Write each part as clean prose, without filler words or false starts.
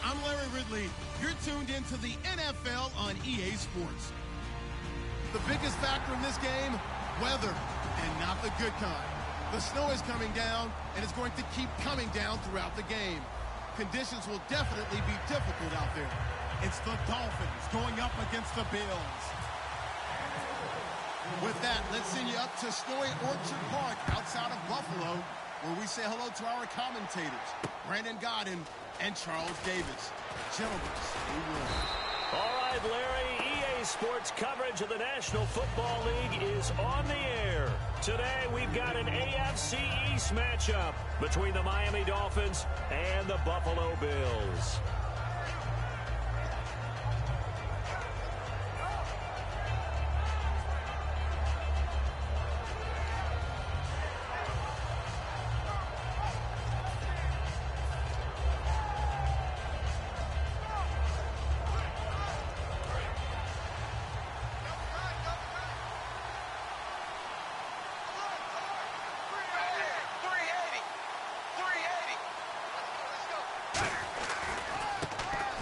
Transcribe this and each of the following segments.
I'm Larry Ridley. You're tuned into the NFL on EA Sports. The biggest factor in this game, weather, and not the good kind. The snow is coming down, and it's going to keep coming down throughout the game. Conditions will definitely be difficult out there. It's the Dolphins going up against the Bills. With that, let's send you up to snowy Orchard Park outside of Buffalo, where we say hello to our commentators, Brandon Godden and Charles Davis. Gentlemen, stay warm. All right, Larry, EA Sports coverage of the National Football League is on the air. Today, we've got an AFC East matchup between the Miami Dolphins and the Buffalo Bills.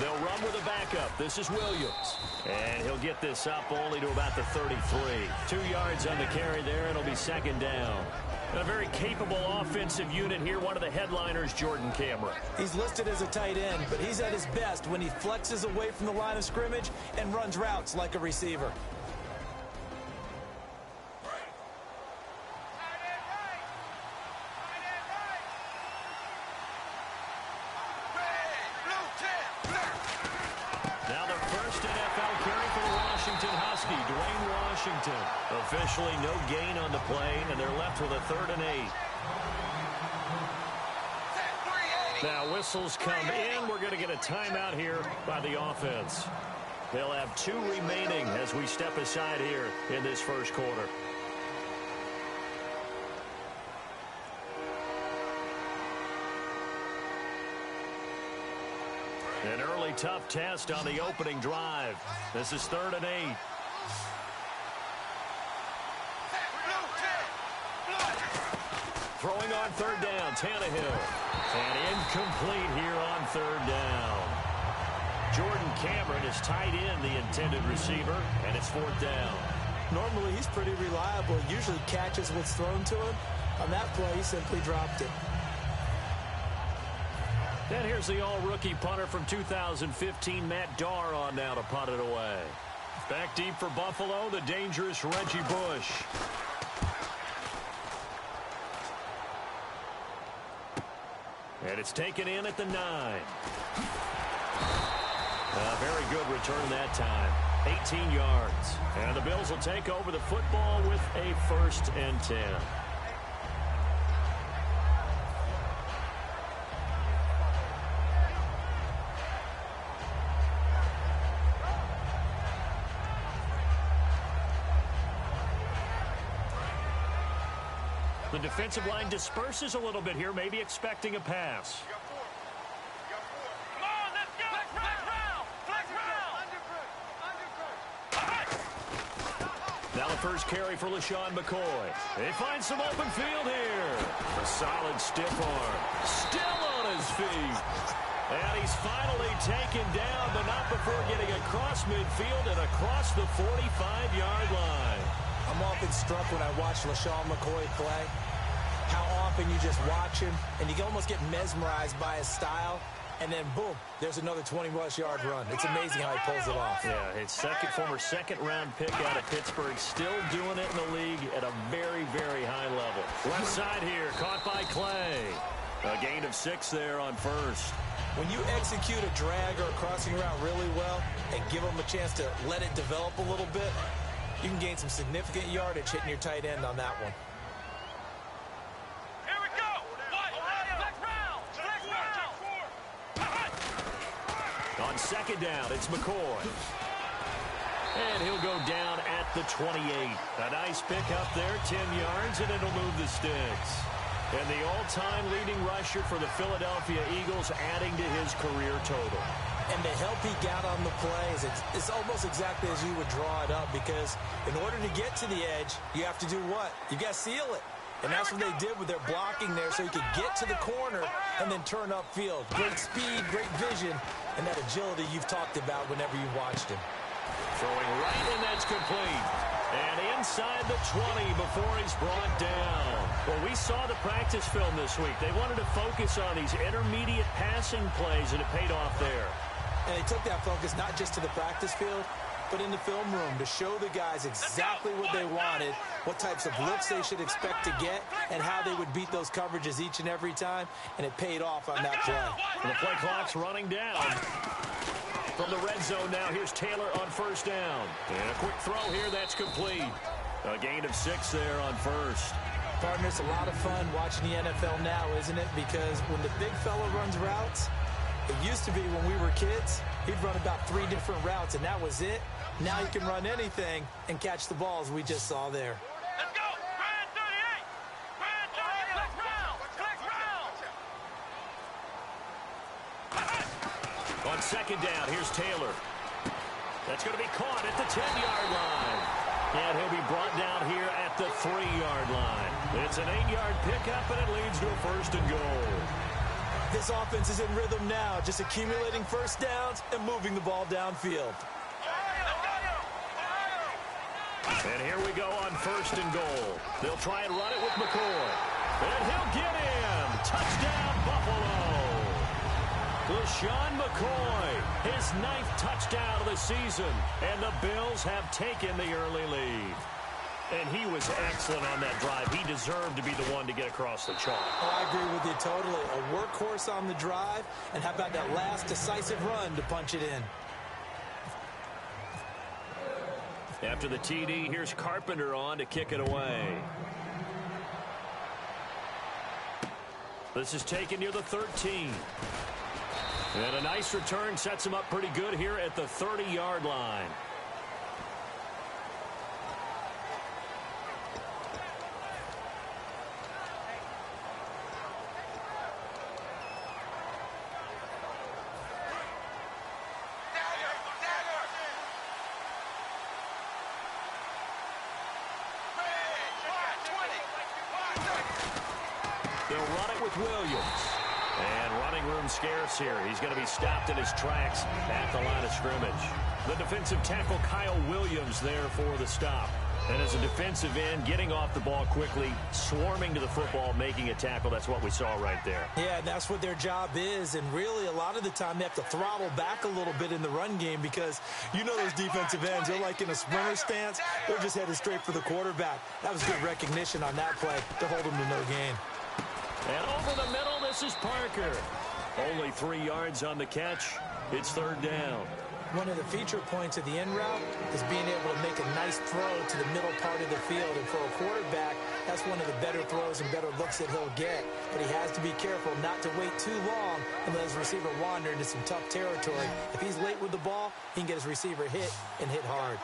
They'll run with a backup. This is Williams. And he'll get this up only to about the 33. 2 yards on the carry there. It'll be second down. And a very capable offensive unit here. One of the headliners, Jordan Cameron. He's listed as a tight end, but he's at his best when he flexes away from the line of scrimmage and runs routes like a receiver. Officially no gain on the play, and they're left with a 3rd and 8. Now whistles come in. We're going to get a timeout here by the offense. They'll have 2 remaining as we step aside here in this first quarter. An early tough test on the opening drive. This is 3rd and 8. Throwing on 3rd down, Tannehill. And incomplete here on 3rd down. Jordan Cameron is tight end, the intended receiver, and it's 4th down. Normally, he's pretty reliable. Usually catches what's thrown to him. On that play, he simply dropped it. And here's the all-rookie punter from 2015, Matt Darr, on now to punt it away. Back deep for Buffalo, the dangerous Reggie Bush. And it's taken in at the 9. A very good return that time. 18 yards. And the Bills will take over the football with a 1st and 10. The defensive line disperses a little bit here, maybe expecting a pass. Come on, let's go. Flex round. Now the first carry for LaShawn McCoy. They find some open field here. A solid stiff arm. Still on his feet. And he's finally taken down, but not before getting across midfield and across the 45-yard line. I'm often struck when I watch LaShawn McCoy play, how often you just watch him, and you can almost get mesmerized by his style, and then, boom, there's another 20-plus yard run. It's amazing how he pulls it off. Yeah, his former second-round pick out of Pittsburgh, still doing it in the league at a very, very high level. Left side here, caught by Clay. A gain of 6 there on 1st. When you execute a drag or a crossing route really well and give them a chance to let it develop a little bit, you can gain some significant yardage hitting your tight end on that one. Here we go. Flex round. On 2nd down, it's McCoy. And he'll go down at the 28. A nice pickup there, 10 yards, and it'll move the sticks. And the all-time leading rusher for the Philadelphia Eagles, adding to his career total. And the help he got on the play is almost exactly as you would draw it up, because in order to get to the edge, you have to do what? You got to seal it. And that's what they did with their blocking there, so he could get to the corner and then turn upfield. Great speed, great vision, and that agility you've talked about whenever you've watched him. Throwing right, and that's complete. And inside the 20 before he's brought down. Well, we saw the practice film this week. They wanted to focus on these intermediate passing plays, and it paid off there. And they took that focus not just to the practice field, but in the film room to show the guys exactly what they wanted, what types of looks they should expect to get, and how they would beat those coverages each and every time, and it paid off on that play. And the play clock's running down. From the red zone now, here's Taylor on first down. And a quick throw here, that's complete. A gain of 6 there on first. Partner, it's a lot of fun watching the NFL now, isn't it? Because when the big fella runs routes, it used to be when we were kids, he'd run about 3 different routes, and that was it. Now he can run anything and catch the balls we just saw there. Let's go. Grand 38. Grand 38. Let's round. Let's round. On second down, here's Taylor. That's going to be caught at the 10-yard line. And he'll be brought down here at the 3-yard line. It's an 8-yard pickup, and it leads to a first and goal. This offense is in rhythm now, just accumulating first downs and moving the ball downfield. And here we go on first and goal. They'll try and run it with McCoy. And he'll get in. Touchdown, Buffalo. LeSean McCoy, his 9th touchdown of the season. And the Bills have taken the early lead. And he was excellent on that drive. He deserved to be the one to get across the chalk. Oh, I agree with you totally. A workhorse on the drive. And how about that last decisive run to punch it in? After the TD, here's Carpenter on to kick it away. This is taken near the 13. And a nice return sets him up pretty good here at the 30-yard line. They'll run it with Williams. And running room scarce here. He's going to be stopped in his tracks at the line of scrimmage. The defensive tackle Kyle Williams there for the stop. And as a defensive end, getting off the ball quickly, swarming to the football, making a tackle. That's what we saw right there. Yeah, that's what their job is. And really, a lot of the time, they have to throttle back a little bit in the run game because you know those defensive ends, they're like in a sprinter stance. They're just headed straight for the quarterback. That was good recognition on that play to hold them to no gain. And over the middle, this is Parker. Only 3 yards on the catch. It's third down. One of the feature points of the in route is being able to make a nice throw to the middle part of the field. And for a quarterback, that's one of the better throws and better looks that he'll get. But he has to be careful not to wait too long and let his receiver wander into some tough territory. If he's late with the ball, he can get his receiver hit and hit hard.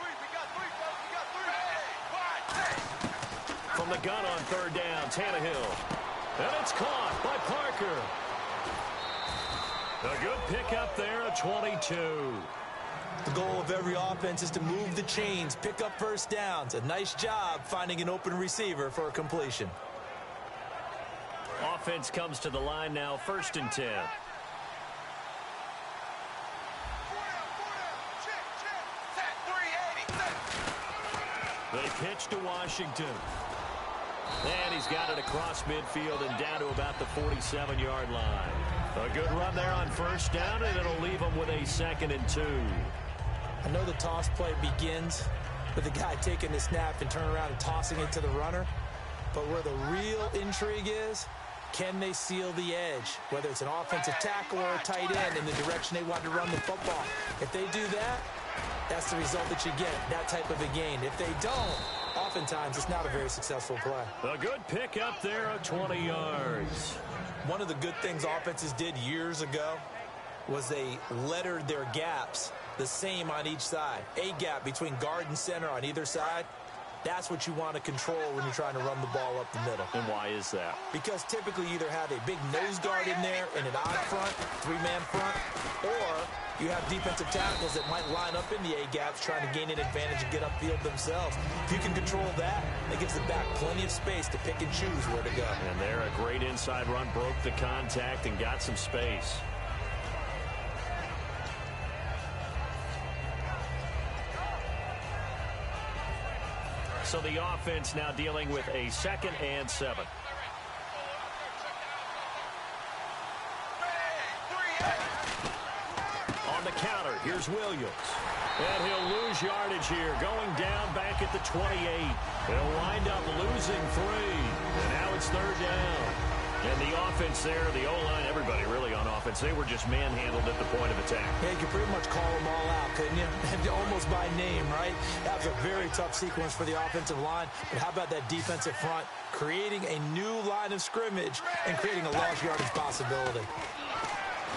From the gun on third down, Tannehill. And it's caught by Parker. A good pickup there, a 22. The goal of every offense is to move the chains, pick up first downs. A nice job finding an open receiver for a completion. Offense comes to the line now, first and 10. They pitch to Washington. And he's got it across midfield and down to about the 47-yard line. A good run there on first down, and it'll leave him with a 2nd and 2. I know the toss play begins with the guy taking the snap and turning around and tossing it to the runner. But where the real intrigue is, can they seal the edge? Whether it's an offensive tackle or a tight end in the direction they want to run the football. If they do that, that's the result that you get, that type of a gain. If they don't, oftentimes it's not a very successful play. A good pickup there of 20 yards. One of the good things offenses did years ago was they lettered their gaps the same on each side. A gap between guard and center on either side. That's what you want to control when you're trying to run the ball up the middle. And why is that? Because typically you either have a big nose guard in there and an odd front, three-man front, or you have defensive tackles that might line up in the A-gaps trying to gain an advantage and get upfield themselves. If you can control that, it gives the back plenty of space to pick and choose where to go. And there, a great inside run, broke the contact and got some space. So the offense now dealing with a 2nd and 7. On the counter, here's Williams. And he'll lose yardage here, going down back at the 28. He'll wind up losing 3. And now it's 3rd down. And the offense there, the O-line, everybody really on offense, they were just manhandled at the point of attack. Yeah, you could pretty much call them all out, couldn't you? Almost by name, right? That was a very tough sequence for the offensive line. But how about that defensive front creating a new line of scrimmage and creating a lost yardage possibility?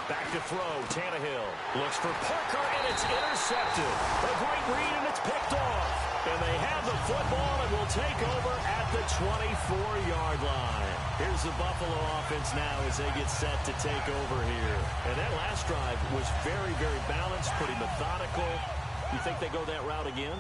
Back to throw, Tannehill looks for Parker, and it's intercepted. A great read, and it's picked off. And they have the football and will take over at the 24-yard line. Here's the Buffalo offense now as they get set to take over here. And that last drive was very, very balanced, pretty methodical. You think they go that route again?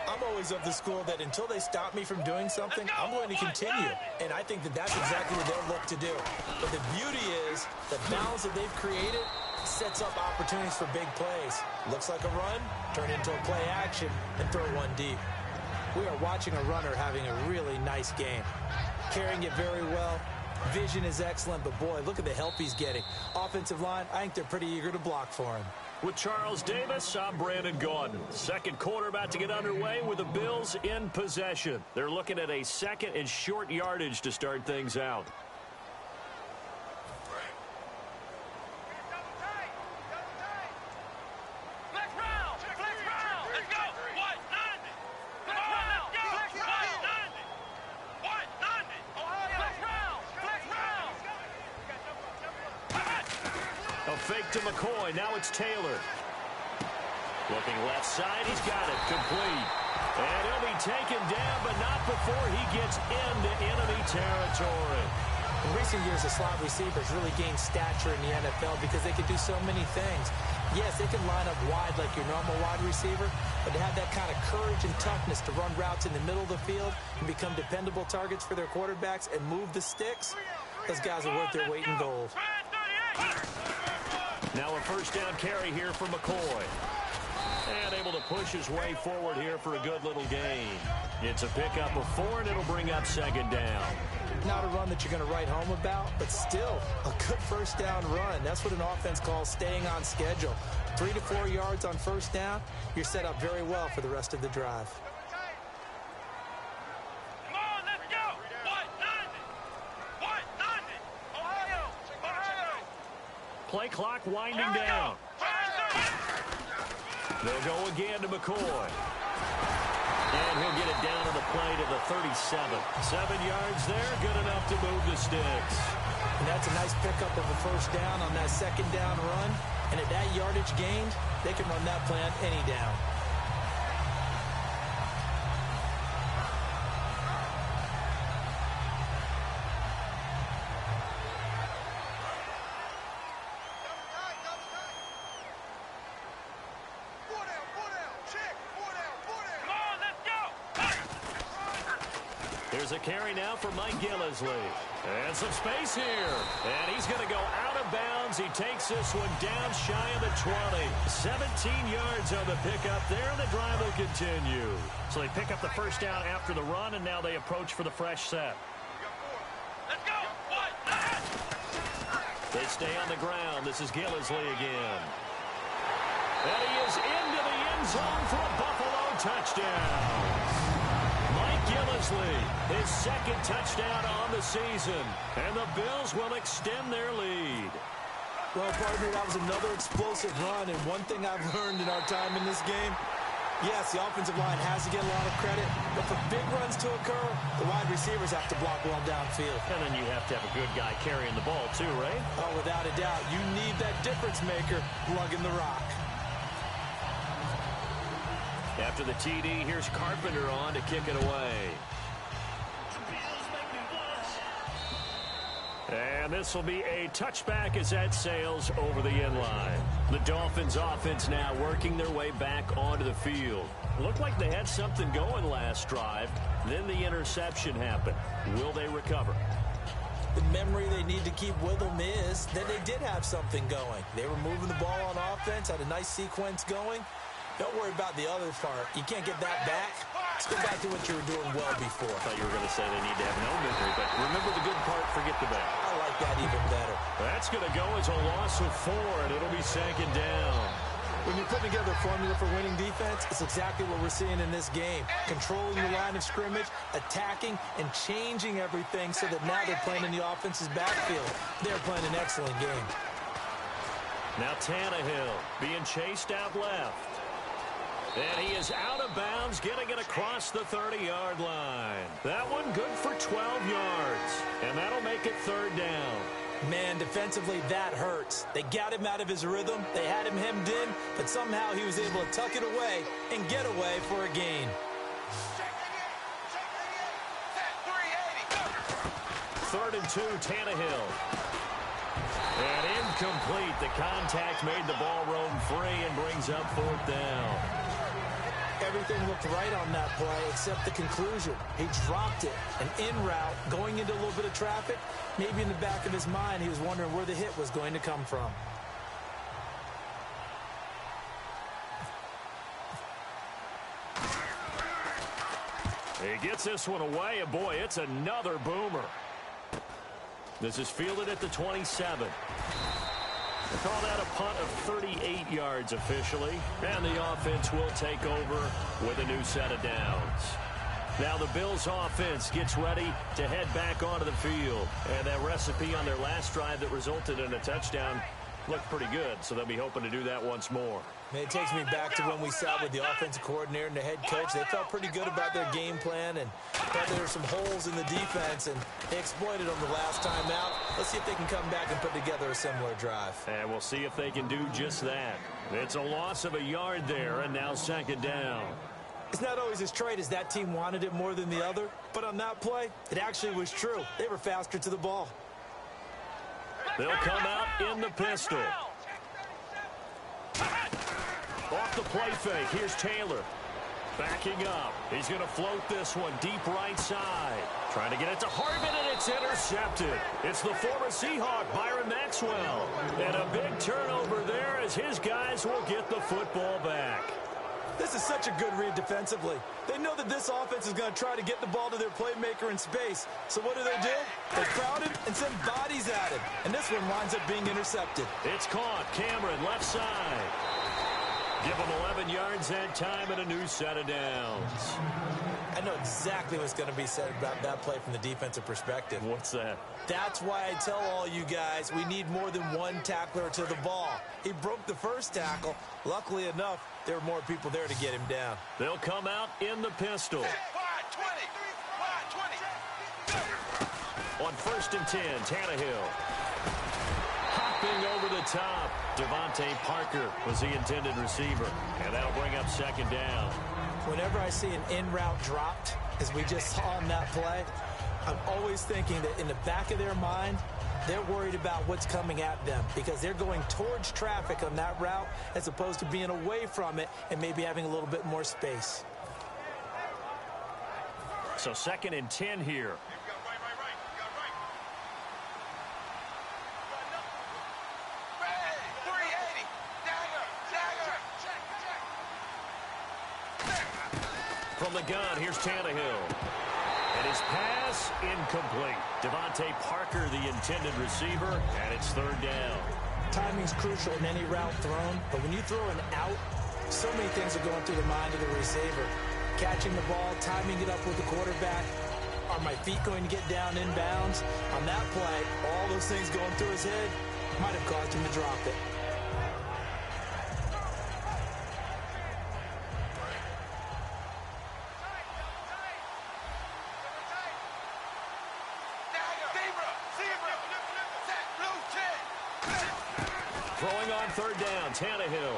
I'm always of the school that until they stop me from doing something, I'm going to continue. And I think that that's exactly what they'll look to do. But the beauty is the balance that they've created sets up opportunities for big plays. Looks like a run, turn into a play action, and throw one deep. We are watching a runner having a really nice game. Carrying it very well. Vision is excellent, but boy, look at the help he's getting. Offensive line, I think they're pretty eager to block for him. With Charles Davis, I'm Brandon Gaudin. Second quarter about to get underway with the Bills in possession. They're looking at a 2nd and short yardage to start things out. Fake to McCoy. Now it's Taylor. Looking left side. He's got it. Complete. And he'll be taken down, but not before he gets into enemy territory. In recent years, the slot receivers really gained stature in the NFL because they could do so many things. Yes, they can line up wide like your normal wide receiver, but to have that kind of courage and toughness to run routes in the middle of the field and become dependable targets for their quarterbacks and move the sticks, those guys are worth their weight in gold. Now a first down carry here for McCoy. And able to push his way forward here for a good little gain. It's a pickup of 4, and it'll bring up 2nd down. Not a run that you're going to write home about, but still a good first down run. That's what an offense calls staying on schedule. 3 to 4 yards on first down, you're set up very well for the rest of the drive. Play clock winding down. They'll go again to McCoy. And he'll get it down to the play to the 37. 7 yards there, good enough to move the sticks. And that's a nice pickup of a first down on that 2nd down run. And at that yardage gained, they can run that play on any down. There's a carry now for Mike Gillisley. And some space here. And he's going to go out of bounds. He takes this one down shy of the 20. 17 yards on the pickup there, and the drive will continue. So they pick up the first down after the run, and now they approach for the fresh set. Let's go. They stay on the ground. This is Gillisley again. And he is into the end zone for a Buffalo touchdown. Gillisley, his 2nd touchdown on the season, and the Bills will extend their lead. Well, partner, that was another explosive run, and one thing I've learned in our time in this game, yes, the offensive line has to get a lot of credit, but for big runs to occur, the wide receivers have to block well downfield. And then you have to have a good guy carrying the ball too, right? Oh, without a doubt. You need that difference maker lugging the rock. After the TD, here's Carpenter on to kick it away. And this will be a touchback as that sails over the inline. The Dolphins offense now working their way back onto the field. Looked like they had something going last drive. Then the interception happened. Will they recover? The memory they need to keep with them is that they did have something going. They were moving the ball on offense, had a nice sequence going. Don't worry about the other part. You can't get that back. Let's go back to what you were doing well before. I thought you were going to say they need to have no memory, but remember the good part, forget the bad. I like that even better. That's going to go as a loss of 4, and it'll be second down. When you're putting together a formula for winning defense, it's exactly what we're seeing in this game. Controlling the line of scrimmage, attacking, and changing everything so that now they're playing in the offense's backfield. They're playing an excellent game. Now Tannehill being chased out left. And he is out of bounds, getting it across the 30-yard line. That one good for 12 yards, and that'll make it third down. Man, defensively, that hurts. They got him out of his rhythm. They had him hemmed in, but somehow he was able to tuck it away and get away for a gain. Third and 2, Tannehill. And incomplete. The contact made the ball roam free and brings up fourth down. Everything looked right on that play except the conclusion. He dropped it. An in route, going into a little bit of traffic. Maybe in the back of his mind, he was wondering where the hit was going to come from. He gets this one away, and boy, it's another boomer. This is fielded at the 27. They call that a punt of 38 yards officially, and the offense will take over with a new set of downs. Now the Bills offense gets ready to head back onto the field, and that recipe on their last drive that resulted in a touchdown looked pretty good, so they'll be hoping to do that once more. It takes me back to when we sat with the offensive coordinator and the head coach. They felt pretty good about their game plan and thought there were some holes in the defense, and they exploited them the last time out. Let's see if they can come back and put together a similar drive. And we'll see if they can do just that. It's a loss of a yard there, and now second down. It's not always as straight as that team wanted it more than the other, but on that play, it actually was true. They were faster to the ball. They'll come out in the pistol. Off the play fake, here's Taylor. Backing up. He's going to float this one deep right side. Trying to get it to Harvin, and it's intercepted. It's the former Seahawk, Byron Maxwell. And a big turnover there as his guys will get the football back. This is such a good read defensively. They know that this offense is going to try to get the ball to their playmaker in space. So what do? They crowd him and send bodies at him. And this one winds up being intercepted. It's caught. Cameron, left side. Give him 11 yards that time and a new set of downs. I know exactly what's going to be said about that play from the defensive perspective. What's that? That's why I tell all you guys we need more than one tackler to the ball. He broke the first tackle. Luckily enough, there were more people there to get him down. They'll come out in the pistol. On first and 10, Tannehill. Hopping over the top. Devontae Parker was the intended receiver. And that'll bring up second down. Whenever I see an in-route dropped, as we just saw on that play, I'm always thinking that in the back of their mind, they're worried about what's coming at them because they're going towards traffic on that route as opposed to being away from it and maybe having a little bit more space. So second and 10 here. From the gun, here's Tannehill. And his pass, incomplete. Devontae Parker, the intended receiver, and it's third down. Timing's crucial in any route thrown, but when you throw an out, so many things are going through the mind of the receiver. Catching the ball, timing it up with the quarterback. Are my feet going to get down inbounds? On that play, all those things going through his head might have caused him to drop it. Throwing on third down, Tannehill.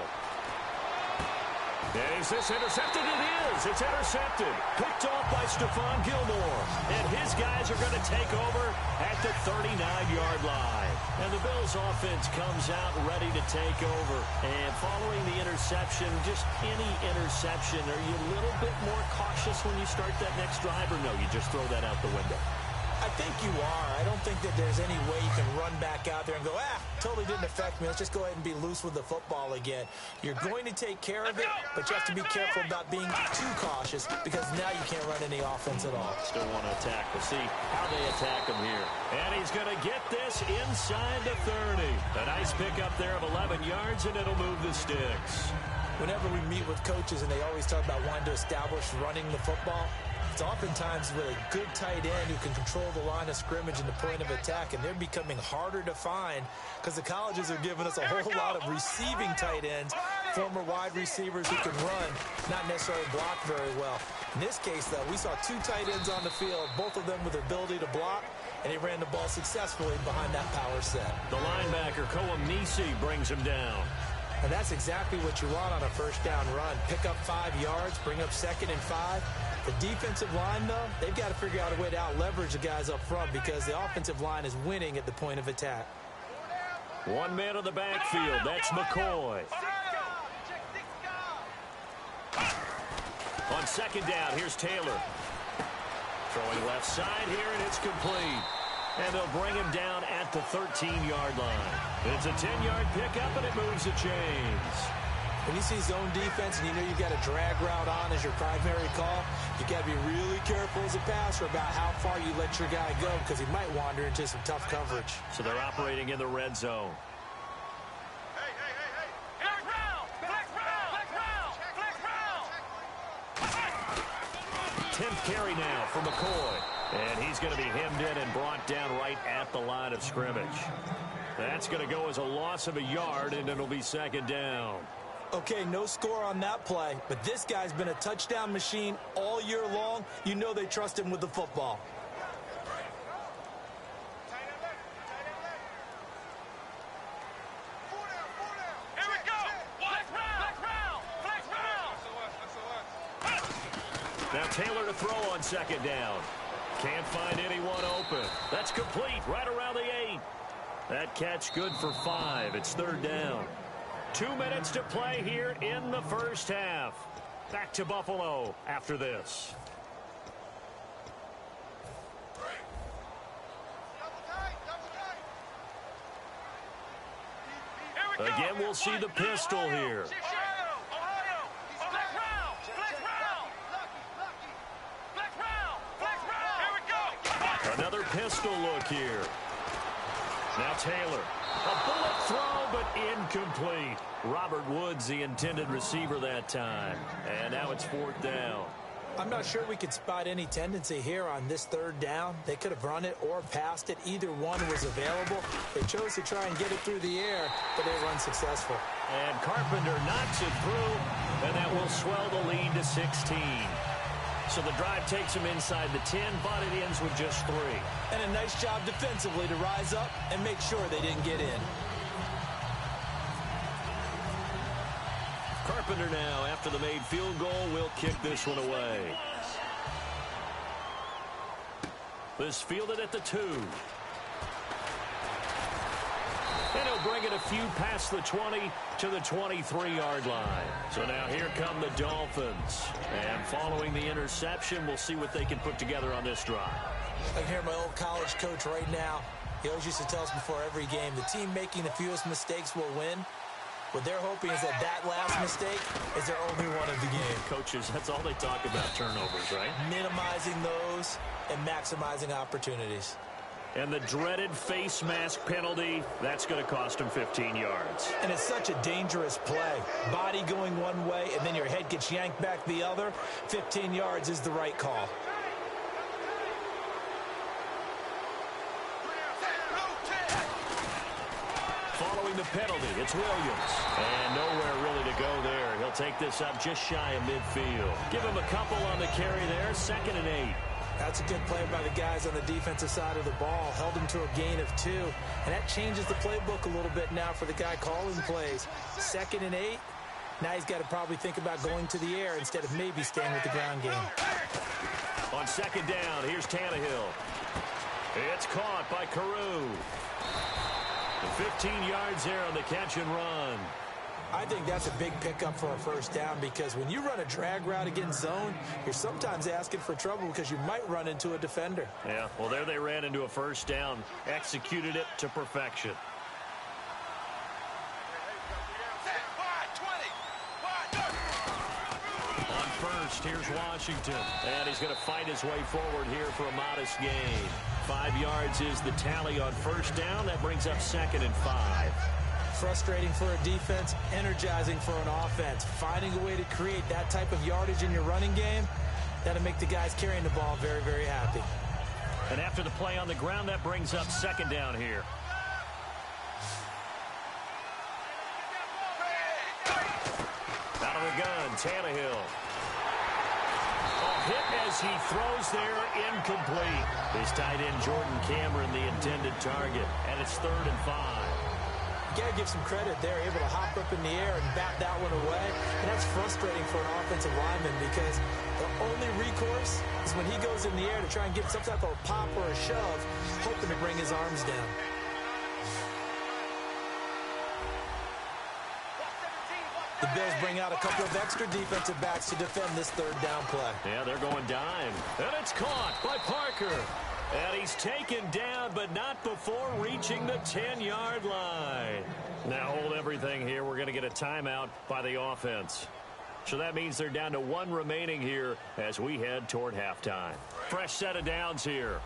And is this intercepted? It is. It's intercepted. Picked off by Stephon Gilmore. And his guys are going to take over at the 39-yard line. And the Bills offense comes out ready to take over. And following the interception, just any interception, are you a little bit more cautious when you start that next drive, or no, you just throw that out the window? I think you are. I don't think that there's any way you can run back out there and go, totally didn't affect me. Let's just go ahead and be loose with the football again. You're going to take care of it, but you have to be careful about being too cautious because now you can't run any offense at all. Still want to attack. We'll see how they attack him here. And he's going to get this inside the 30. A nice pickup there of 11 yards, and it'll move the sticks. Whenever we meet with coaches and they always talk about wanting to establish running the football, it's oftentimes with a good tight end who can control the line of scrimmage and the point of attack, and they're becoming harder to find because the colleges are giving us a whole lot of receiving tight ends, former wide receivers who can run, not necessarily block very well. In this case, though, we saw two tight ends on the field, both of them with the ability to block, and he ran the ball successfully behind that power set. The linebacker, Nisi, brings him down. And that's exactly what you want on a first down run. Pick up 5 yards, bring up 2nd and 5. The defensive line, though, they've got to figure out a way to out-leverage the guys up front because the offensive line is winning at the point of attack. One man in the backfield. That's McCoy. On 2nd down, here's Taylor. Throwing left side here, and it's complete. And they'll bring him down at the 13-yard line. It's a 10-yard pickup, and it moves the chains. When you see zone defense and you know you've got a drag route on as your primary call, you've got to be really careful as a passer about how far you let your guy go because he might wander into some tough coverage. So they're operating in the red zone. Flex round! Flex round! Flex round! Flex round! 10th carry now for McCoy. And he's going to be hemmed in and brought down right at the line of scrimmage. That's going to go as a loss of a yard, and it'll be 2nd down. Okay, no score on that play, but this guy's been a touchdown machine all year long. You know they trust him with the football. Here we go! Flex round! Flex round! Now Taylor to throw on 2nd down. Can't find anyone open. That's complete right around the 8. That catch good for 5. It's 3rd down. 2 minutes to play here in the first half. Back to Buffalo after this. Again, we'll see the pistol here. Ohio! Flex round! Flex round! Flex round! Flex round! Here we go! Another pistol look here. Now Taylor. A bullet throw, but incomplete. Robert Woods, the intended receiver that time. And now it's 4th down. I'm not sure we could spot any tendency here on this 3rd down. They could have run it or passed it. Either one was available. They chose to try and get it through the air, but they were unsuccessful. And Carpenter knocks it through, and that will swell the lead to 16. So the drive takes him inside the 10, but it ends with just 3. And a nice job defensively to rise up and make sure they didn't get in. Carpenter now, after the made field goal, will kick this one away. This fielded at the 2. And he'll bring it a few past the 20 to the 23-yard line. So now here come the Dolphins. And following the interception, we'll see what they can put together on this drive. I can hear my old college coach right now. He always used to tell us before every game, the team making the fewest mistakes will win. What they're hoping is that last mistake is their only one of the game. Coaches, that's all they talk about, turnovers, right? Minimizing those and maximizing opportunities. And the dreaded face mask penalty, that's going to cost him 15 yards. And it's such a dangerous play. Body going one way, and then your head gets yanked back the other. 15 yards is the right call. Following the penalty, it's Williams. And nowhere really to go there. He'll take this up just shy of midfield. Give him a couple on the carry there, 2nd and 8. That's a good play by the guys on the defensive side of the ball. Held him to a gain of 2. And that changes the playbook a little bit now for the guy calling plays. 2nd and 8. Now he's got to probably think about going to the air instead of maybe staying with the ground game. On second down, here's Tannehill. It's caught by Carew. 15 yards there on the catch and run. I think that's a big pickup for a first down because when you run a drag route against zone, you're sometimes asking for trouble because you might run into a defender. Yeah, well, there they ran into a first down, executed it to perfection. On first, here's Washington. And he's going to fight his way forward here for a modest gain. 5 yards is the tally on first down. That brings up 2nd and 5. Frustrating for a defense, energizing for an offense. Finding a way to create that type of yardage in your running game, that'll make the guys carrying the ball very, very happy. And after the play on the ground, that brings up 2nd down here. Out of the gun, Tannehill. Hit as he throws there, incomplete. His tight end, Jordan Cameron, the intended target. And it's 3rd and 5. You got to give some credit. They're able to hop up in the air and bat that one away. And that's frustrating for an offensive lineman because the only recourse is when he goes in the air to try and get some type of pop or a shove, hoping to bring his arms down. The Bills bring out a couple of extra defensive backs to defend this 3rd down play. Yeah, they're going dime. And it's caught by Parker. And he's taken down, but not before reaching the 10-yard line. Now hold everything here. We're going to get a timeout by the offense. So that means they're down to 1 remaining here as we head toward halftime. Fresh set of downs here.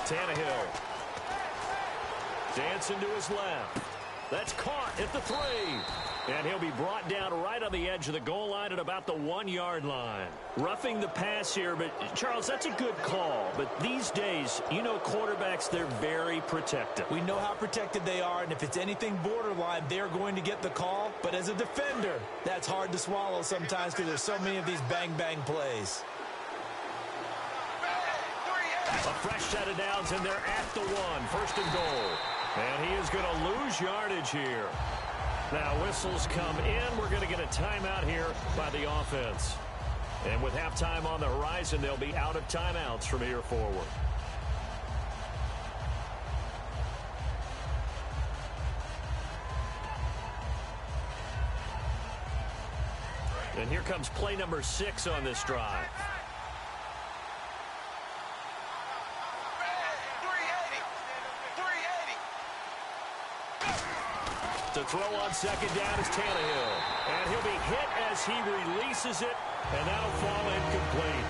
Tannehill. Dancing to his left. That's caught at the 3. And he'll be brought down right on the edge of the goal line at about the 1-yard line. Roughing the pass here, but Charles, that's a good call. But these days, you know quarterbacks, they're very protective. We know how protected they are, and if it's anything borderline, they're going to get the call. But as a defender, that's hard to swallow sometimes because there's so many of these bang-bang plays. A fresh set of downs, and they're at the 1. 1st and goal. And he is going to lose yardage here. Now whistles come in. We're going to get a timeout here by the offense. And with halftime on the horizon, they'll be out of timeouts from here forward. And here comes play number 6 on this drive. To throw on second down is Tannehill. And he'll be hit as he releases it, and that'll fall incomplete.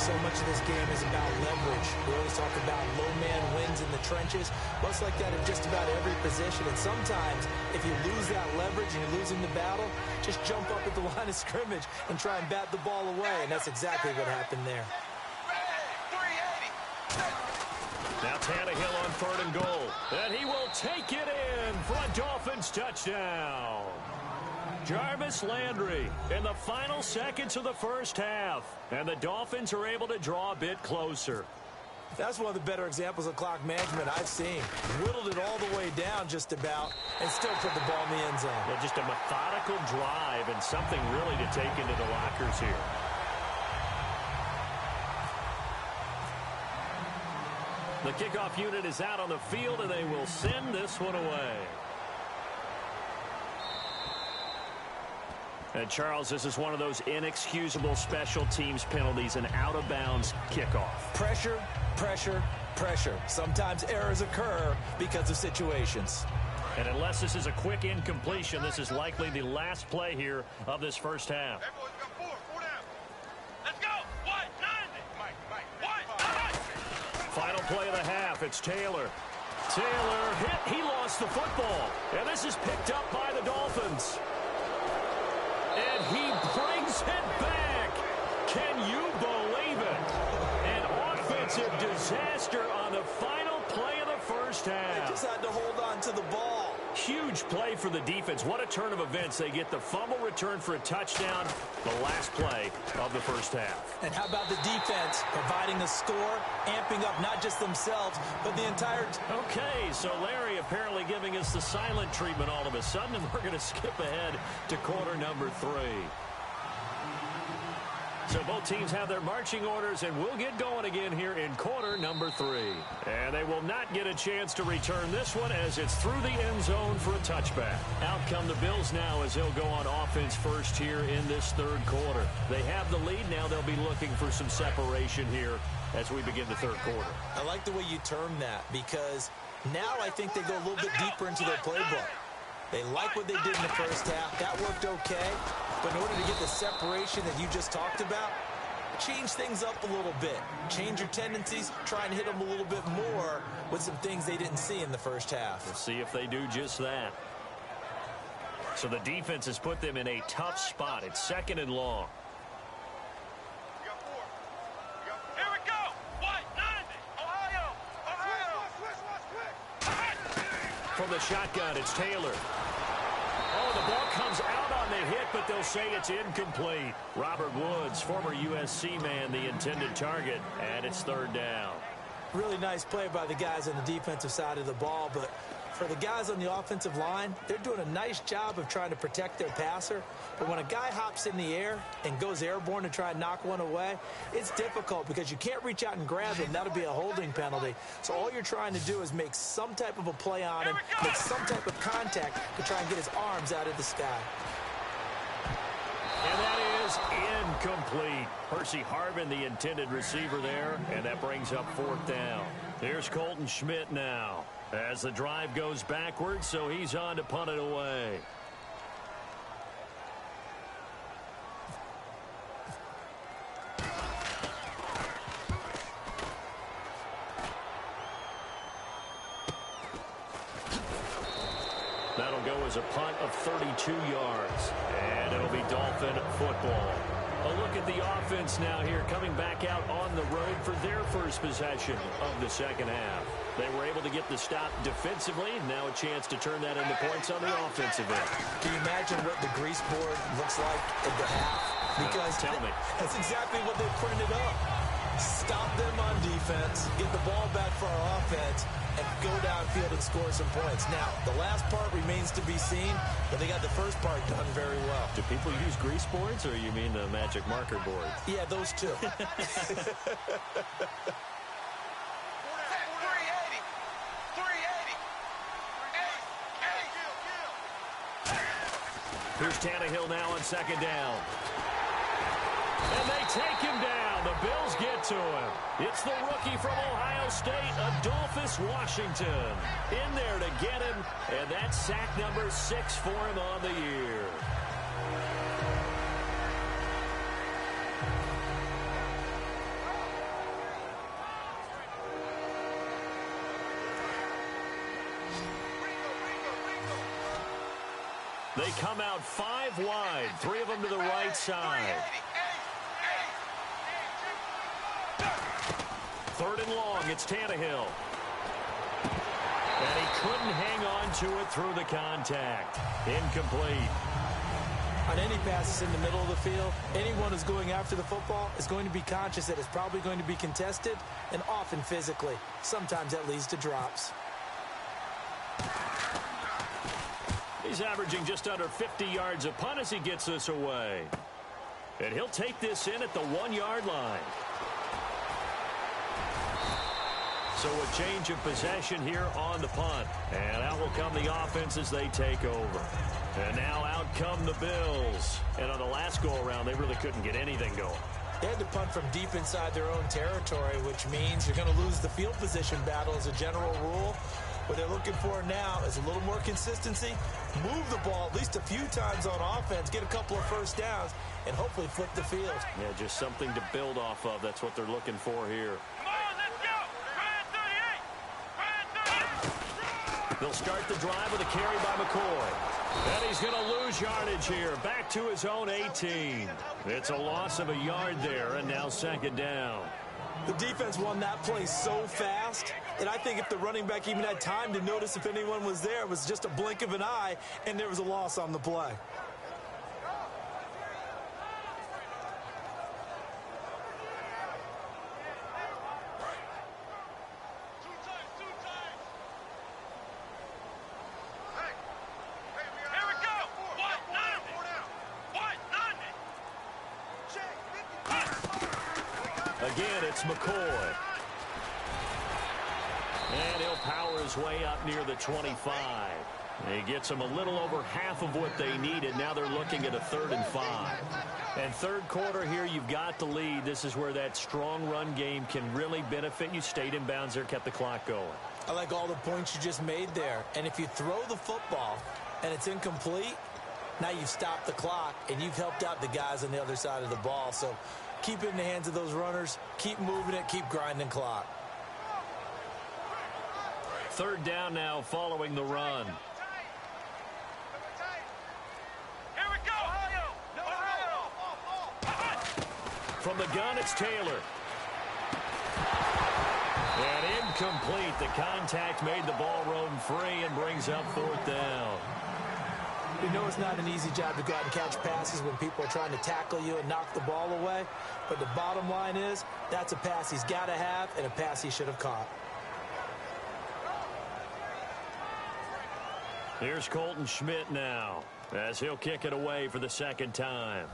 So much of this game is about leverage. We always talk about low man wins in the trenches. Much like that in just about every position. And sometimes, if you lose that leverage and you're losing the battle, just jump up at the line of scrimmage and try and bat the ball away. And that's exactly what happened there. Now Tannehill on 3rd and goal. And he will take it in for a Dolphins touchdown. Jarvis Landry in the final seconds of the first half. And the Dolphins are able to draw a bit closer. That's one of the better examples of clock management I've seen. Whittled it all the way down just about and still put the ball in the end zone. Yeah, just a methodical drive and something really to take into the lockers here. The kickoff unit is out on the field, and they will send this one away. And, Charles, this is one of those inexcusable special teams penalties, an out-of-bounds kickoff. Pressure, pressure, pressure. Sometimes errors occur because of situations. And unless this is a quick incompletion, this is likely the last play here of this first half. Everyone's got 4 down. Let's go. 190. Mike. Final play of the half. It's Taylor. Taylor hit. He lost the football. And this is picked up by the Dolphins. And he brings it back. Can you believe it? An offensive disaster on the final play of the first half. They just had to hold on to the ball. Huge play for the defense. What a turn of events. They get the fumble return for a touchdown, the last play of the first half. And how about the defense providing a score, amping up not just themselves, but the entire Okay, so Larry apparently giving us the silent treatment all of a sudden, and we're going to skip ahead to quarter number 3. So both teams have their marching orders, and we'll get going again here in quarter number 3. And they will not get a chance to return this one as it's through the end zone for a touchback. Out come the Bills now as they'll go on offense first here in this third quarter. They have the lead. Now they'll be looking for some separation here as we begin the third quarter. I like the way you term that, because now I think they go a little bit deeper into their playbook. They like what they did in the first half. That worked okay. But in order to get the separation that you just talked about, change things up a little bit. Change your tendencies. Try and hit them a little bit more with some things they didn't see in the first half. We'll see if they do just that. So the defense has put them in a tough spot. It's 2nd and long. Here we go. White 90. Ohio. From the shotgun, it's Taylor. Oh, the ball comes out on the hit, but they'll say it's incomplete. Robert Woods, former USC man, the intended target, and it's 3rd down. Really nice play by the guys on the defensive side of the ball, but for the guys on the offensive line, they're doing a nice job of trying to protect their passer. But when a guy hops in the air and goes airborne to try and knock one away, it's difficult because you can't reach out and grab him. That'll be a holding penalty. So all you're trying to do is make some type of a play on him, make some type of contact to try and get his arms out of the sky. And that is incomplete. Percy Harvin, the intended receiver there, and that brings up 4th down. Here's Colton Schmidt now as the drive goes backwards, so he's on to punt it away. That'll go as a punt of 32 yards, and it'll be Dolphin football. A look at the offense now here, coming back out on the road for their first possession of the second half. They were able to get the stop defensively. Now a chance to turn that into points on the offensive end. Can you imagine what the grease board looks like at the half? Because tell me. That's exactly what they printed up. Stop them on defense, get the ball back for our offense, and go downfield and score some points. Now, the last part remains to be seen, but they got the first part done very well. Do people use grease boards, or you mean the magic marker board? Yeah, those two. 380. Here's Tannehill now on 2nd down. And they take him down. The Bills get to him. It's the rookie from Ohio State, Adolphus Washington. In there to get him, and that's sack number 6 for him on the year. They come out 5 wide, 3 of them to the right side. 3rd and long, it's Tannehill. And he couldn't hang on to it through the contact. Incomplete. On any passes in the middle of the field, anyone who's going after the football is going to be conscious that it's probably going to be contested, and often physically. Sometimes that leads to drops. He's averaging just under 50 yards a punt as he gets this away. And he'll take this in at the 1-yard line. So a change of possession here on the punt. And out will come the offense as they take over. And now out come the Bills. And on the last go-around, they really couldn't get anything going. They had to punt from deep inside their own territory, which means you're going to lose the field position battle as a general rule. What they're looking for now is a little more consistency, move the ball at least a few times on offense, get a couple of first downs, and hopefully flip the field. Yeah, just something to build off of. That's what they're looking for here. Come on, let's go. Ryan 38. They'll start the drive with a carry by McCoy. And he's going to lose yardage here, back to his own 18. It's a loss of a yard there, and now 2nd down. The defense won that play so fast that I think if the running back even had time to notice if anyone was there, it was just a blink of an eye, and there was a loss on the play. Again, it's McCoy. And he'll power his way up near the 25. He gets them a little over half of what they needed. Now they're looking at a 3rd and 5. And third quarter here, you've got the lead. This is where that strong run game can really benefit you. Stayed in bounds there, kept the clock going. I like all the points you just made there. And if you throw the football and it's incomplete, now you've stopped the clock and you've helped out the guys on the other side of the ball. So keep it in the hands of those runners. Keep moving it. Keep grinding clock. 3rd down now following the run. Here we go. From the gun, it's Taylor. And incomplete. The contact made the ball roam free and brings up 4th down. You know it's not an easy job to go out and catch passes when people are trying to tackle you and knock the ball away. But the bottom line is that's a pass he's got to have and a pass he should have caught. Here's Colton Schmidt now as he'll kick it away for the 2nd time.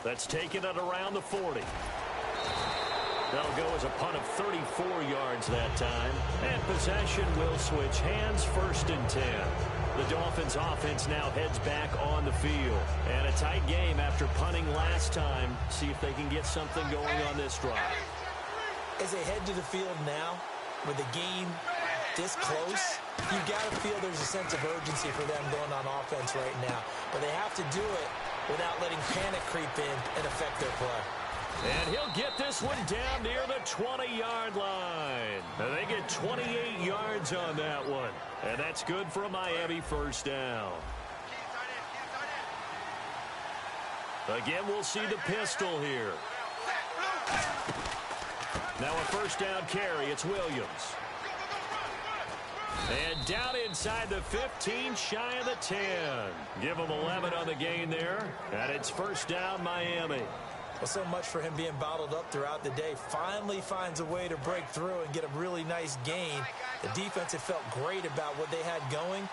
That's taken at around the 40. That'll go as a punt of 34 yards that time. And possession will switch hands, 1st and 10. The Dolphins offense now heads back on the field. And a tight game after punting last time. See if they can get something going on this drive. As they head to the field now, with the game this close, you got to feel there's a sense of urgency for them going on offense right now. But they have to do it without letting panic creep in and affect their play. And he'll get this one down near the 20-yard line. And they get 28 yards on that one. And that's good for a Miami 1st down. Again, we'll see the pistol here. Now a 1st down carry. It's Williams. And down inside the 15, shy of the 10. Give them 11 on the gain there. And it's 1st down, Miami. Well, so much for him being bottled up throughout the day. Finally finds a way to break through and get a really nice gain. The defense had felt great about what they had going.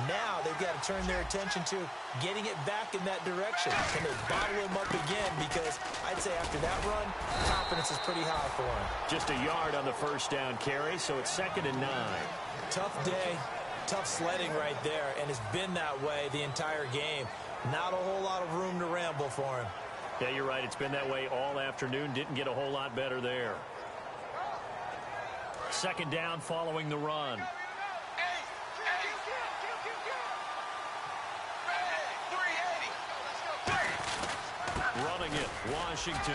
Now they've got to turn their attention to getting it back in that direction. Can they bottle him up again? Because I'd say after that run, confidence is pretty high for him. Just a yard on the 1st down carry, so it's 2nd and 9. Tough day, tough sledding right there, and it's been that way the entire game. Not a whole lot of room to ramble for him. Yeah, you're right. It's been that way all afternoon. Didn't get a whole lot better there. 2nd down following the run. Running it, Washington.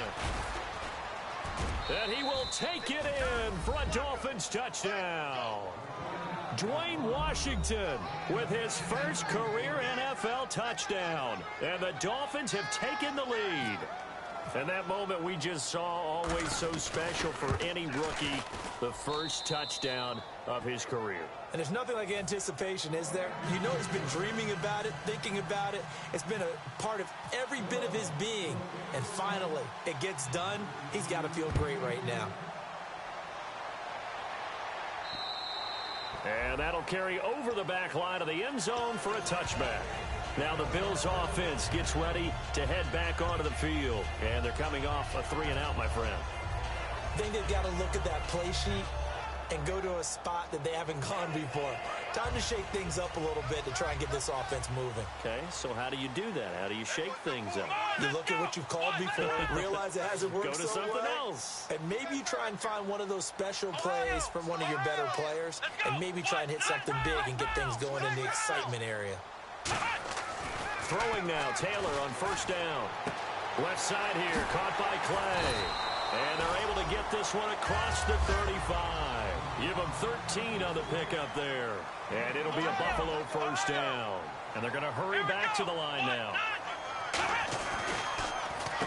And he will take it in for a Dolphins touchdown. Dwayne Washington with his first career NFL touchdown. And the Dolphins have taken the lead. And that moment we just saw, always so special for any rookie, the first touchdown of his career. And there's nothing like anticipation, is there? You know he's been dreaming about it, thinking about it. It's been a part of every bit of his being. And finally, it gets done. He's got to feel great right now. And that'll carry over the back line of the end zone for a touchback. Now the Bills offense gets ready to head back onto the field. And they're coming off a 3-and-out, my friend. I think they've got to look at that play sheet and go to a spot that they haven't gone before. Time to shake things up a little bit to try and get this offense moving. Okay, so how do you do that? How do you shake things up? You look at what you've called before, realize it hasn't worked Go to so something well, else. and maybe you try and find one of those special plays from one of your better players, and maybe try and hit something big and get things going in the excitement area. Throwing now, Taylor on 1st down. Left side here, caught by Clay. And they're able to get this one across the 35. Give them 13 on the pickup there. And it'll be a Buffalo first down. And they're going to hurry back to the line now.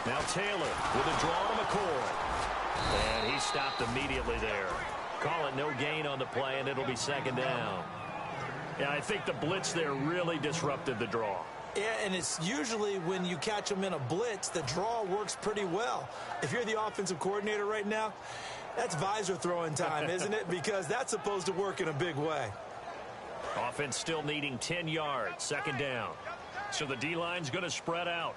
Now Taylor with a draw to McCoy. And he stopped immediately there. Call it no gain on the play, and it'll be second down. Yeah, I think the blitz there really disrupted the draw. Yeah, and it's usually when you catch them in a blitz, the draw works pretty well. If you're the offensive coordinator right now, that's visor throwing time, isn't it? Because that's supposed to work in a big way. Offense still needing 10 yards, second down. So the D-line's going to spread out.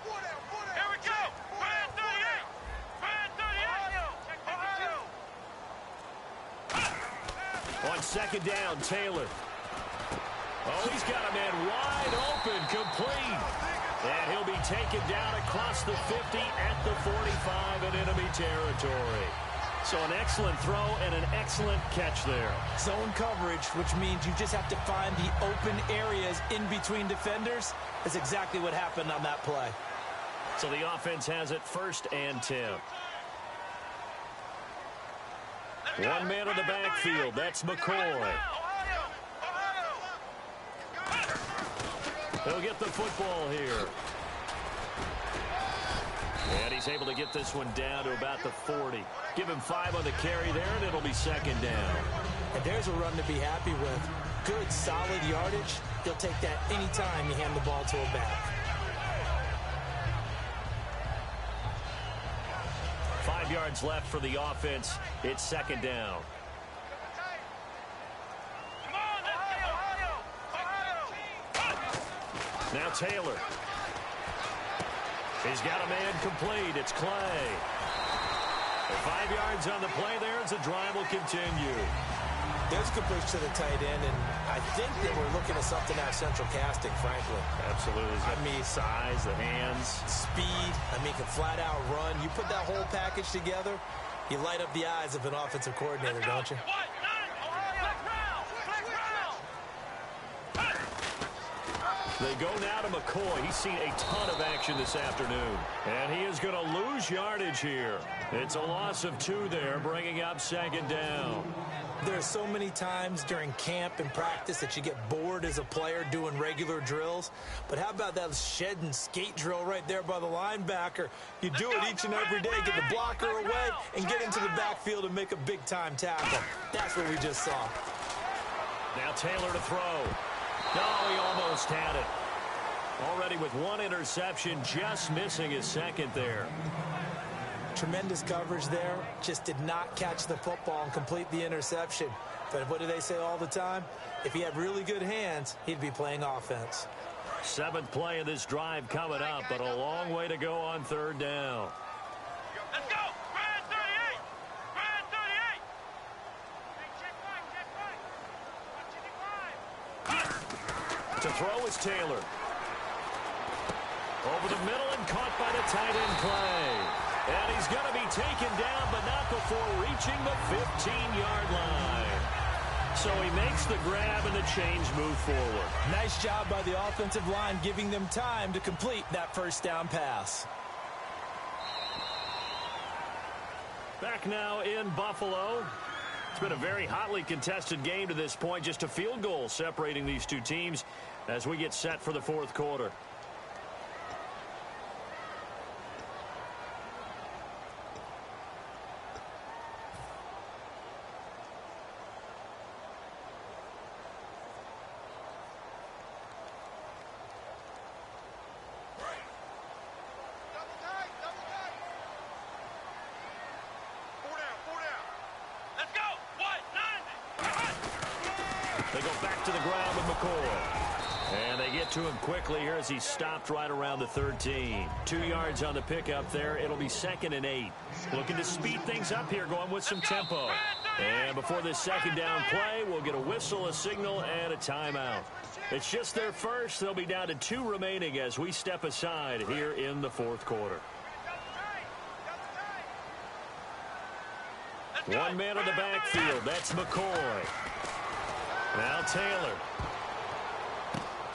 Here we go. Brand 38. Brand 38. On second down, Taylor. Oh, he's got a man wide open, complete. And he'll be taken down across the 50 at the 45 in enemy territory. So an excellent throw and an excellent catch there. Zone coverage, which means you just have to find the open areas in between defenders. That's exactly what happened on that play. So the offense has it first and 10. One man in the backfield. That's McCoy. He'll get the football here. And he's able to get this one down to about the 40. Give him 5 on the carry there, and it'll be second down. And there's a run to be happy with. Good, solid yardage. He'll take that anytime you hand the ball to a back. 5 yards left for the offense. It's second down. Now Taylor. He's got a man complete. It's Clay. 5 yards on the play there as the drive will continue. There's a good push to the tight end, and I think they were looking at something out of central casting, frankly. Absolutely. I mean, size, the hands. Speed. I mean, can flat out run. You put that whole package together, you light up the eyes of an offensive coordinator, don't you? They go now to McCoy. He's seen a ton of action this afternoon. And he is going to lose yardage here. It's a loss of 2 there, bringing up second down. There are so many times during camp and practice that you get bored as a player doing regular drills. But how about that shed and skate drill right there by the linebacker? You do it each and every day. Get the blocker away and get into the backfield and make a big-time tackle. That's what we just saw. Now Taylor to throw. No, he almost had it. Already with 1 interception, just missing his second there. Tremendous coverage there. Just did not catch the football and complete the interception. But what do they say all the time? If he had really good hands, he'd be playing offense. 7th play of this drive coming up, but a long way to go on third down. Let's go! Brand 38! Brand 38! To throw is Taylor. Over the middle and caught by the tight end play. And he's going to be taken down, but not before reaching the 15-yard line. So he makes the grab and the chains move forward. Nice job by the offensive line giving them time to complete that first down pass. Back now in Buffalo. It's been a very hotly contested game to this point. Just a field goal separating these two teams as we get set for the fourth quarter. They go back to the ground with McCoy. And they get to him quickly here as he stopped right around the 13. 2 yards on the pickup there. It'll be 2nd and 8. Looking to speed things up here, going with some tempo. And before this second down play, we'll get a whistle, a signal, and a timeout. It's just their first. They'll be down to 2 remaining as we step aside here in the fourth quarter. 1 man in the backfield. That's McCoy. Now Taylor.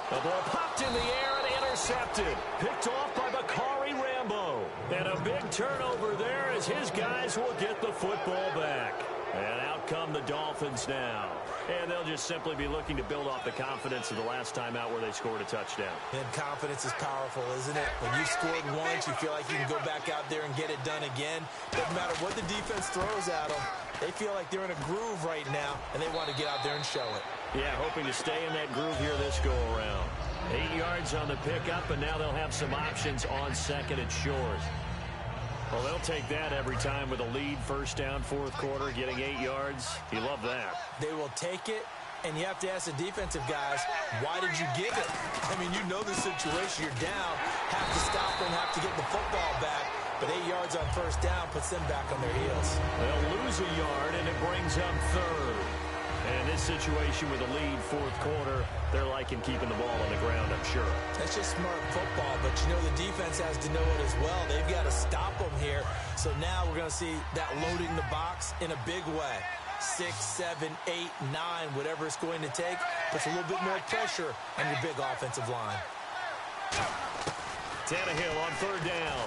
The ball popped in the air and intercepted. Picked off by Bakari Rambo. And a big turnover there as his guys will get the football back. And out come the Dolphins now. And they'll just simply be looking to build off the confidence of the last time out where they scored a touchdown. And confidence is powerful, isn't it? When you scored once, you feel like you can go back out there and get it done again. Doesn't matter what the defense throws at them. They feel like they're in a groove right now, and they want to get out there and show it. Yeah, hoping to stay in that groove here this go-around. 8 yards on the pickup, and now they'll have some options on second and short. Well, they'll take that every time with a lead, first down, fourth quarter, getting 8 yards. You love that. They will take it, and you have to ask the defensive guys, why did you give it? I mean, you know the situation. You're down, have to stop them, have to get the football back. But 8 yards on first down puts them back on their heels. They'll lose a yard, and it brings up third. And this situation with a lead, fourth quarter, they're liking keeping the ball on the ground, I'm sure. That's just smart football, but you know the defense has to know it as well. They've got to stop them here. So now we're going to see that loading the box in a big way. 6, 7, 8, 9, whatever it's going to take, puts a little bit more pressure on your big offensive line. Tannehill on third down.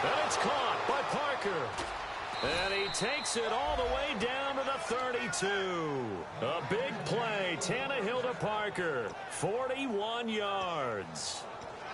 And it's caught by Parker. And he takes it all the way down to the 32. A big play. Tannehill to Parker. 41 yards.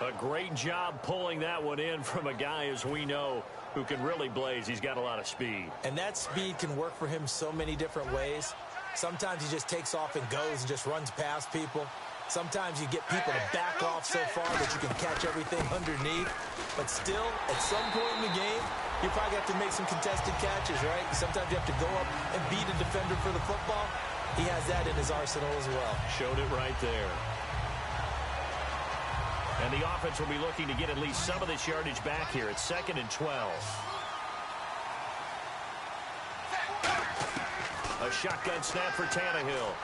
A great job pulling that one in from a guy, as we know, who can really blaze. He's got a lot of speed. And that speed can work for him so many different ways. Sometimes he just takes off and goes and just runs past people. Sometimes you get people to back off so far that you can catch everything underneath. But still, at some point in the game, you probably have to make some contested catches, right? Sometimes you have to go up and beat a defender for the football. He has that in his arsenal as well. Showed it right there. And the offense will be looking to get at least some of this yardage back here. It's 2nd and 12. A shotgun snap for Tannehill.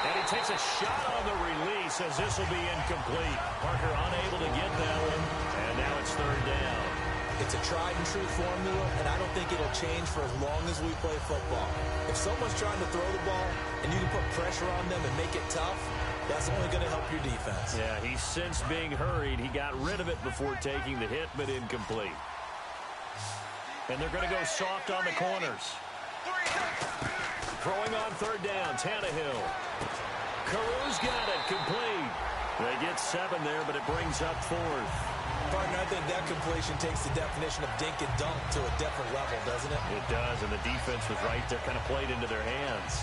And he takes a shot on the release as this will be incomplete. Parker unable to get that one. And now it's third down. It's a tried-and-true formula, and I don't think it'll change for as long as we play football. If someone's trying to throw the ball and you can put pressure on them and make it tough, that's only going to help your defense. Yeah, he's since being hurried. He got rid of it before taking the hit, but incomplete. And they're going to go soft on the corners. Throwing on third down, Tannehill. Carew's got it, complete. They get 7 there, but it brings up fourth. Partner, I think that completion takes the definition of dink and dunk to a different level, doesn't it? It does, and the defense was right there, kind of played into their hands.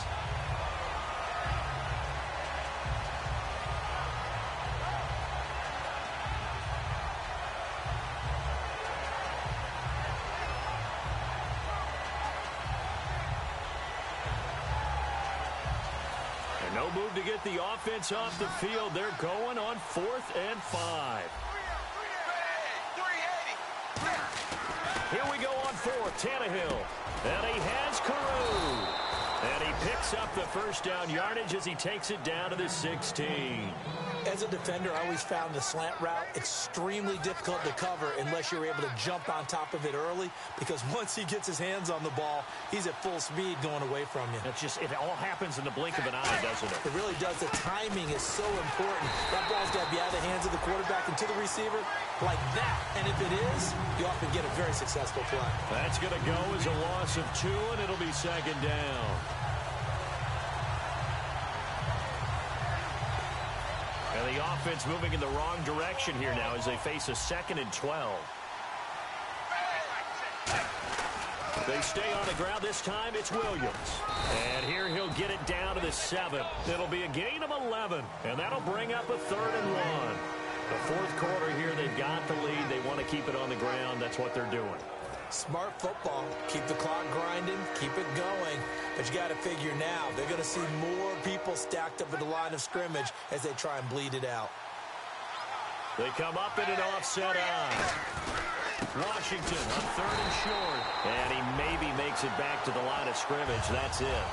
And no move to get the offense off the field. They're going on 4th and 5. Here we go on 4th, Tannehill. And he has Carew. And he picks up the first down yardage as he takes it down to the 16. As a defender, I always found the slant route extremely difficult to cover unless you're able to jump on top of it early, because once he gets his hands on the ball, he's at full speed going away from you. It's just, it all happens in the blink of an eye, doesn't it? It really does. The timing is so important. That ball's got to be out of the hands of the quarterback and to the receiver like that. And if it is, you often get a very successful play. That's going to go as a loss of 2, and it'll be 2nd down. And the offense moving in the wrong direction here now as they face a 2nd and 12. They stay on the ground. This time it's Williams. And here he'll get it down to the 7. It'll be a gain of 11. And that'll bring up a 3rd and 1. The fourth quarter here, they've got the lead. They want to keep it on the ground. That's what they're doing. Smart football. Keep the clock grinding. Keep it going. But you got to figure now, they're going to see more people stacked up at the line of scrimmage as they try and bleed it out. They come up in an offset eye. Washington on 3rd and short. And he maybe makes it back to the line of scrimmage. That's it.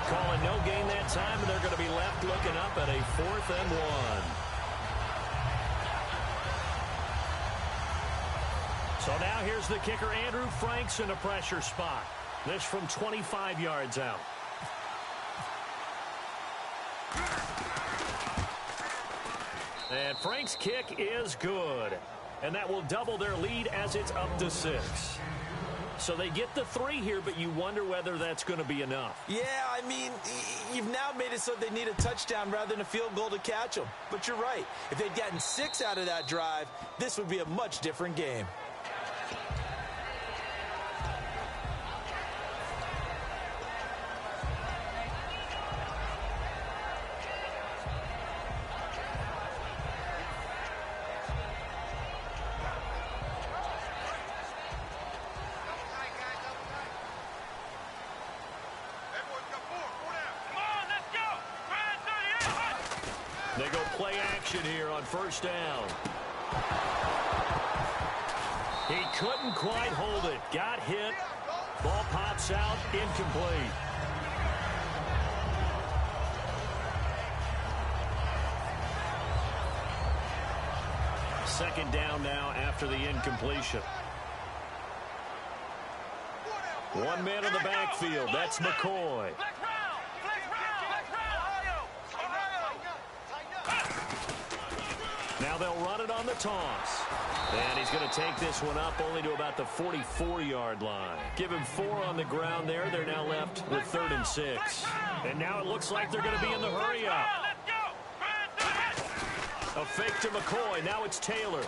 Calling no gain that time, and they're going to be left looking up at a 4th and 1. So now here's the kicker, Andrew Franks, in a pressure spot. This from 25 yards out. And Frank's kick is good. and that will double their lead as it's up to 6. So they get the 3 here, but you wonder whether that's going to be enough. Yeah, I mean, you've now made it so they need a touchdown rather than a field goal to catch them. But you're right. If they'd gotten 6 out of that drive, this would be a much different game. They go play action here on first down. He couldn't quite hold it. Got hit. Ball pops out. Incomplete. Second down now after the incompletion. 1 man in the backfield. That's McCoy. Now they'll run it on the toss. And he's going to take this one up only to about the 44-yard line. Give him 4 on the ground there. They're now left with 3rd and 6. And now it looks like they're going to be in the hurry-up. A fake to McCoy. Now it's Taylor.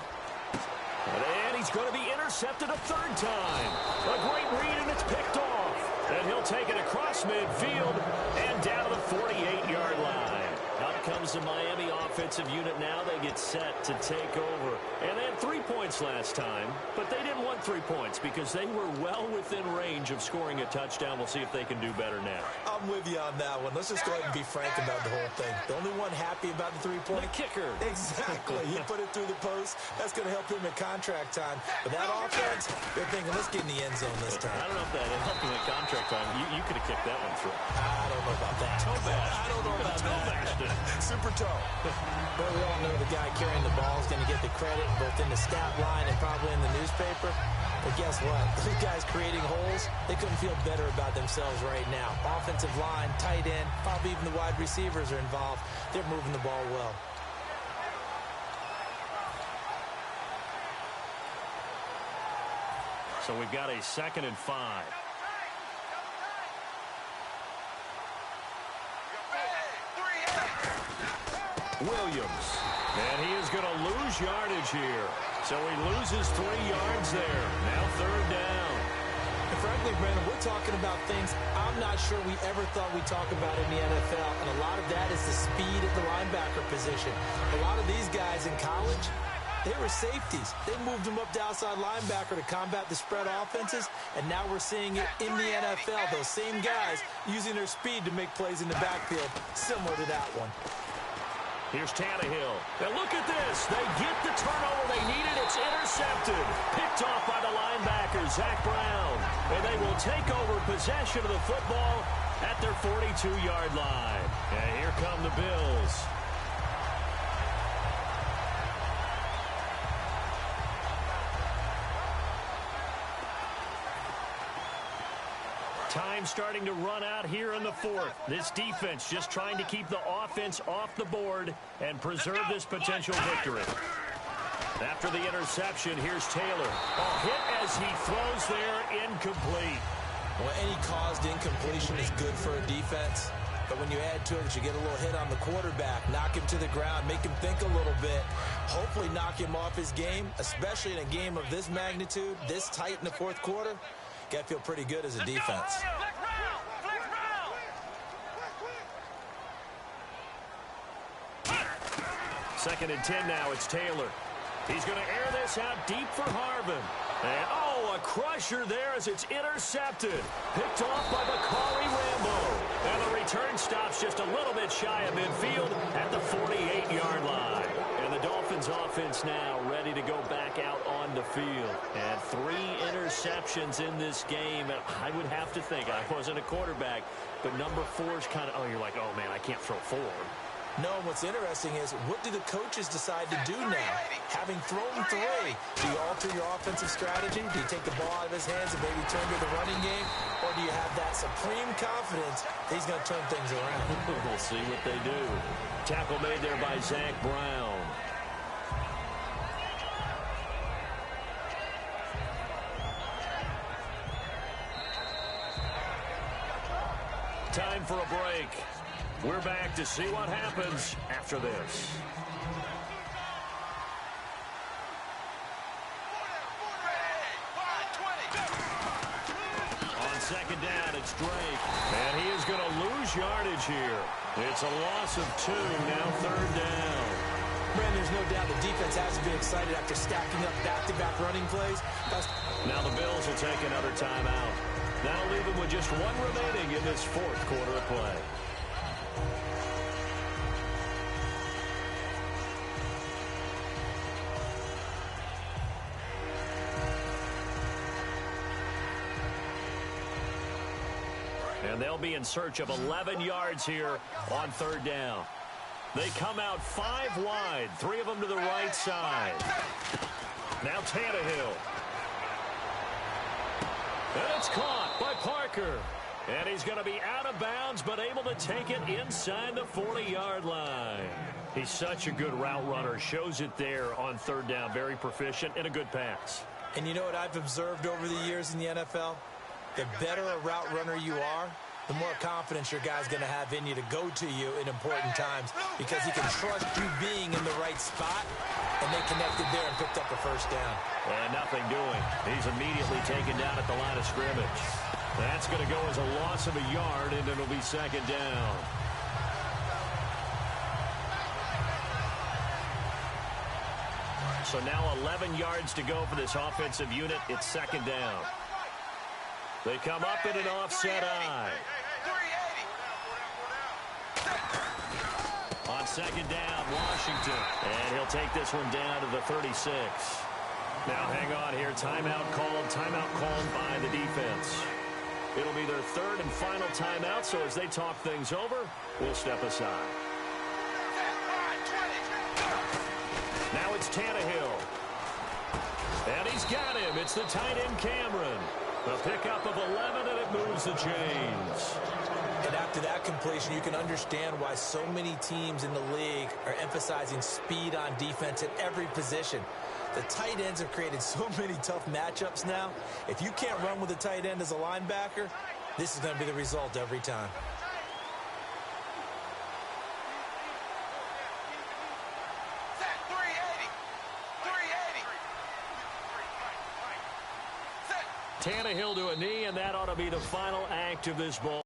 And he's going to be intercepted a 3rd time. A great read, and it's picked off. And he'll take it across midfield and down to the 48-yard line. Out comes the Miami offensive unit now. They get set to take over. And they had 3 points last time, but they didn't want 3 points because they were well within range of scoring a touchdown. We'll see if they can do better now. I'm with you on that one. Let's just go ahead and be frank about the whole thing. The only one happy about the 3-point. The kicker. Exactly. He put it through the post. That's going to help him at contract time. But that offense, they're thinking, let's get in the end zone this time. I don't know if that helped him at contract time. You could have kicked that one through. I don't know about that. I don't know about that. Super toe. But we all know the guy carrying the ball is going to get the credit both in the stat line and probably in the newspaper. But guess what? Those guys creating holes, they couldn't feel better about themselves right now. Offensive line, tight end, probably even the wide receivers are involved. They're moving the ball well. So we've got a 2nd and 5. Williams. And he is going to lose yardage here. So he loses 3 yards there. Now 3rd down. And frankly, Brandon, we're talking about things I'm not sure we ever thought we'd talk about in the NFL. And a lot of that is the speed at the linebacker position. A lot of these guys in college, they were safeties. They moved them up to outside linebacker to combat the spread offenses. And now we're seeing it in the NFL. Those same guys using their speed to make plays in the backfield, similar to that one. Here's Tannehill. And look at this. They get the turnover they needed. It's intercepted. Picked off by the linebacker, Zach Brown. And they will take over possession of the football at their 42-yard line. And here come the Bills. Time starting to run out here in the 4th. This defense just trying to keep the offense off the board and preserve this potential victory. After the interception, here's Taylor. A hit as he throws there, incomplete. Well, any caused incompletion is good for a defense. But when you add to it that you get a little hit on the quarterback, knock him to the ground, make him think a little bit, hopefully knock him off his game, especially in a game of this magnitude, this tight in the 4th quarter. Got to feel pretty good as a defense. Second and 10 now. It's Taylor. He's going to air this out deep for Harvin. And, oh, a crusher there as it's intercepted. Picked off by Bakari Rambo. And the return stops just a little bit shy of midfield at the 48-yard line. And the Dolphins offense now ready to go back out on the field. And 3 interceptions in this game. I would have to think, I wasn't a quarterback, but number 4 is kind of, oh, you're like, oh, man, I can't throw 4. No, what's interesting is what do the coaches decide to do now? Having thrown 3, do you alter your offensive strategy? Do you take the ball out of his hands and maybe turn to the running game? Or do you have that supreme confidence that he's going to turn things around? We'll see what they do. Tackle made there by Zach Brown. for a break. We're back to see what happens after this. On second down, it's Drake. And he is going to lose yardage here. It's a loss of 2, now third down. Brandon, there's no doubt the defense has to be excited after stacking up back-to-back running plays. Now the Bills will take another timeout. That'll leave them with just 1 remaining in this fourth quarter of play. And they'll be in search of 11 yards here on third down. They come out 5 wide, 3 of them to the right side. Now Tannehill. And it's caught by Parker. And he's going to be out of bounds, but able to take it inside the 40-yard line. He's such a good route runner. Shows it there on third down. Very proficient and a good pass. And you know what I've observed over the years in the NFL? The better a route runner you are, the more confidence your guy's going to have in you to go to you in important times because he can trust you being in the right spot, and they connected there and picked up the first down. And nothing doing. He's immediately taken down at the line of scrimmage. That's going to go as a loss of a yard, and it'll be second down. So now 11 yards to go for this offensive unit. It's second down. They come up in an offset eye. On second down, Washington. And he'll take this one down to the 36. Now hang on here. Timeout called by the defense. It'll be their third and final timeout, so as they talk things over, we'll step aside. Now it's Tannehill. And he's got him. It's the tight end Cameron. A pickup of 11, and it moves the chains. And after that completion, you can understand why so many teams in the league are emphasizing speed on defense at every position. The tight ends have created so many tough matchups now. If you can't run with a tight end as a linebacker, this is going to be the result every time. Tannehill to a knee, and that ought to be the final act of this ball.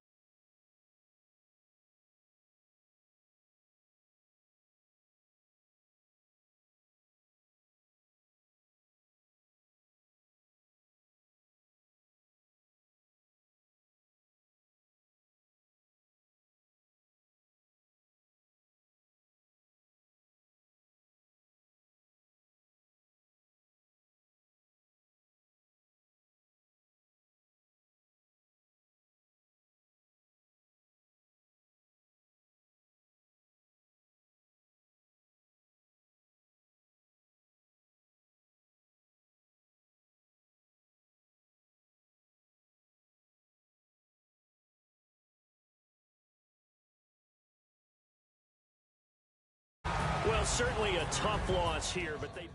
Well, certainly a tough loss here, but they've